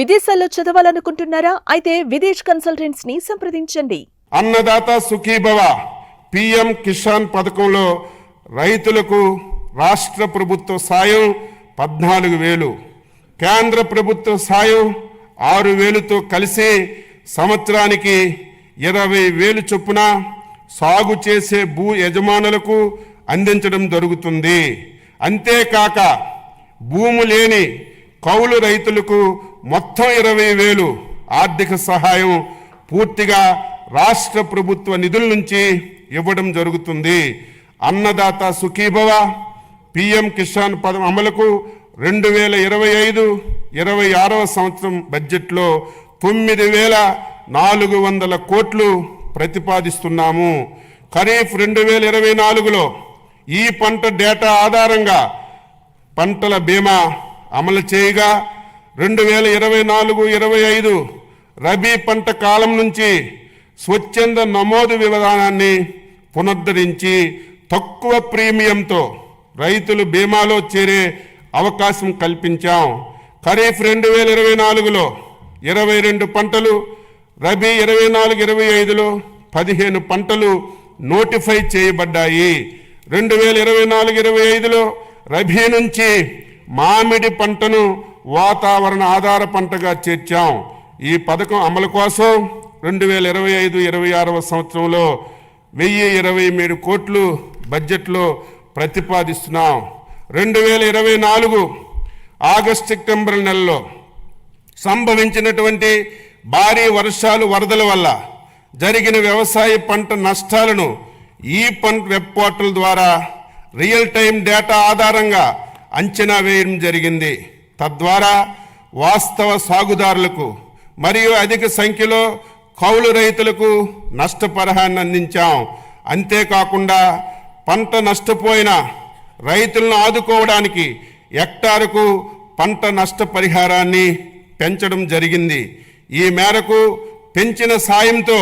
విదేశాల్లో చదవాలనుకుంటున్నారా? అయితే విదేశ్ కన్సల్టెంట్స్ ని సంప్రదించండి. అన్నదాత సుఖీభవ పిఎం కిసాన్ పథకంలో రైతులకు రాష్ట్ర ప్రభుత్వ సాయం 14,000, కేంద్ర ప్రభుత్వ సాయం 6,000తో కలిసి సంవత్సరానికి 20,000 చొప్పున సాగు చేసే భూ యజమానులకు అందించడం జరుగుతుంది. అంతేకాక భూము లేని కౌలు రైతులకు మొత్తం 20,000 ఆర్థిక సహాయం పూర్తిగా రాష్ట్ర ప్రభుత్వ నిధుల నుంచి ఇవ్వడం జరుగుతుంది. అన్నదాత సుఖీభవ పిఎం కిసాన్ పథకం అమలుకు 2025-26వ సంవత్సరం బడ్జెట్లో 9,400 కోట్లు ప్రతిపాదిస్తున్నాము. ఖరీఫ్ 2024లో ఈ పంట డేటా ఆధారంగా పంటల బీమా అమలు చేయగా 2024-25 రబీ పంట కాలం నుంచి స్వచ్ఛంద నమోదు విధానాన్ని పునరుద్ధరించి తక్కువ ప్రీమియంతో రైతులు బీమాలో చేరే అవకాశం కల్పించాం. ఖరీఫ్ 2024లో 22 పంటలు, రబీ 24-25లో 15 పంటలు నోటిఫై చేయబడ్డాయి. 2024-25లో రబీ నుంచి మామిడి పంటను వాతావరణ ఆధార పంటగా చేర్చాం. ఈ పథకం అమలు కోసం 2025-26వ సంవత్సరంలో 1,023 కోట్లు బడ్జెట్లో ప్రతిపాదిస్తున్నాం. 2024 ఆగస్టు-సెప్టెంబర్ నెలలో సంభవించినటువంటి భారీ వర్షాలు, వరదల వల్ల జరిగిన వ్యవసాయ పంట నష్టాలను ఈ పంట వెబ్ పోర్టల్ ద్వారా రియల్ టైం డేటా ఆధారంగా అంచనా వేయడం జరిగింది. తద్వారా వాస్తవ సాగుదారులకు మరియు అధిక సంఖ్యలో కౌలు రైతులకు నష్టపరిహారాన్ని అందించాం. అంతేకాకుండా పంట నష్టపోయిన రైతులను ఆదుకోవడానికి హెక్టారుకు పంట నష్టపరిహారాన్ని పెంచడం జరిగింది. ఈ మేరకు పెంచిన సాయంతో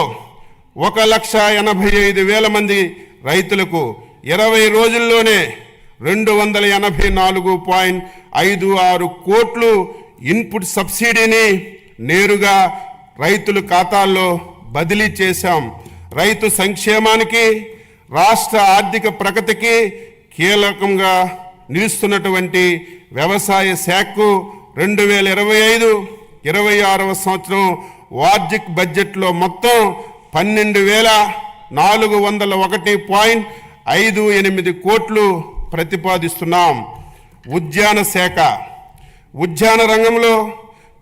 1,85,000 మంది రైతులకు 20 రోజుల్లోనే 284.56 కోట్లు ఇన్పుట్ సబ్సిడీని నేరుగా రైతుల ఖాతాల్లో బదిలీ చేశాం. రైతు సంక్షేమానికి, రాష్ట్ర ఆర్థిక ప్రగతికి కీలకంగా నిలుస్తున్నటువంటి వ్యవసాయ శాఖకు 2025-26వ సంవత్సరం వార్షిక బడ్జెట్లో మొత్తం 12,401.58 కోట్లు ప్రతిపాదిస్తున్నాం. ఉద్యాన శాఖ, ఉద్యాన రంగంలో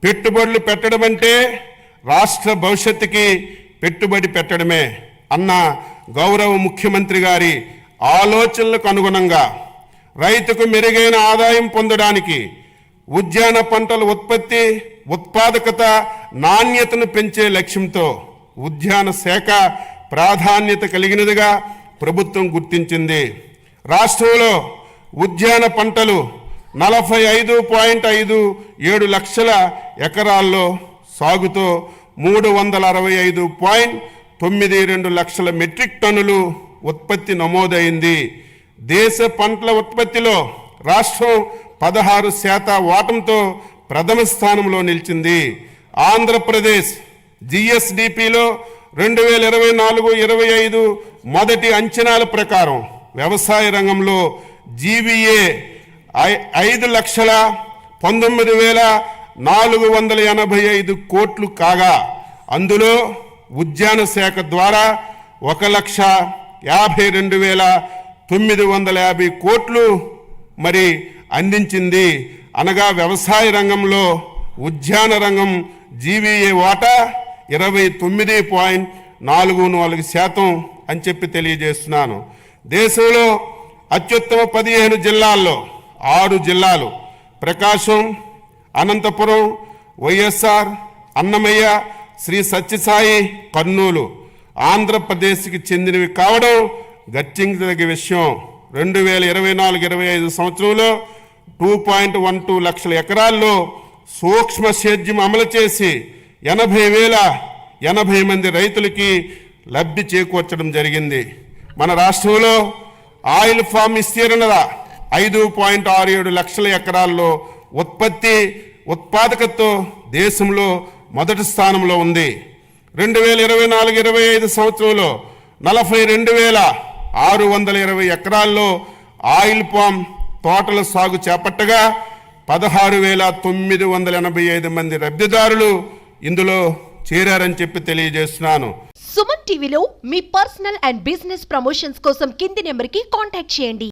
పెట్టుబడులు పెట్టడం అంటే రాష్ట్ర భవిష్యత్తుకి పెట్టుబడి పెట్టడమే అన్న గౌరవ ముఖ్యమంత్రి గారి ఆలోచనలకు అనుగుణంగా రైతుకు మెరుగైన ఆదాయం పొందడానికి ఉద్యాన పంటల ఉత్పత్తి, ఉత్పాదకత, నాణ్యతను పెంచే లక్ష్యంతో ఉద్యాన శాఖ ప్రాధాన్యత కలిగినదిగా ప్రభుత్వం గుర్తించింది. రాష్ట్రంలో ఉద్యాన పంటలు 45.57 లక్షల ఎకరాల్లో సాగుతో 365.92 లక్షల మెట్రిక్ టన్నులు ఉత్పత్తి నమోదైంది. దేశ పంటల ఉత్పత్తిలో రాష్ట్రం 16% వాటంతో ప్రథమ స్థానంలో నిలిచింది. ఆంధ్రప్రదేశ్ జిఎస్డిపిలో 2024-25 మొదటి అంచనాల ప్రకారం వ్యవసాయ రంగంలో జీవీఏ 5,19,485 కోట్లు కాగా అందులో ఉద్యాన శాఖ ద్వారా 1,52,950 కోట్లు మరి అందించింది. అనగా వ్యవసాయ రంగంలో ఉద్యాన రంగం జీవీఏ వాటా 29.44% అని చెప్పి తెలియజేస్తున్నాను. దేశంలో అత్యుత్తమ 15 జిల్లాల్లో 6 జిల్లాలు ప్రకాశం, అనంతపురం, వైఎస్ఆర్, అన్నమయ్య, శ్రీ సత్యసాయి, కర్నూలు ఆంధ్రప్రదేశ్కి చెందినవి కావడం గర్తించదగ్గ విషయం. 2024-25 సంవత్సరంలో 2.12 లక్షల ఎకరాల్లో సూక్ష్మ సేద్యం అమలు చేసి 80,080 మంది రైతులకి లబ్ధి చేకూర్చడం జరిగింది. మన రాష్ట్రంలో ఆయిల్ ఫామ్ విస్తీర్ణత 5.67 లక్షల ఎకరాల్లో ఉత్పత్తి, ఉత్పాదకతతో దేశంలో మొదటి స్థానంలో ఉంది. 2024-25 సంవత్సరంలో 42,620 ఎకరాల్లో ఆయిల్ పామ్ తోటల సాగు చేపట్టగా 16,985 మంది లబ్ధిదారులు ఇందులో చేరారని చెప్పి తెలియజేస్తున్నాను. సుమన్ టీవీలో మీ పర్సనల్ అండ్ బిజినెస్ ప్రమోషన్స్ కోసం కింది నెంబర్కి కాంటాక్ట్ చేయండి.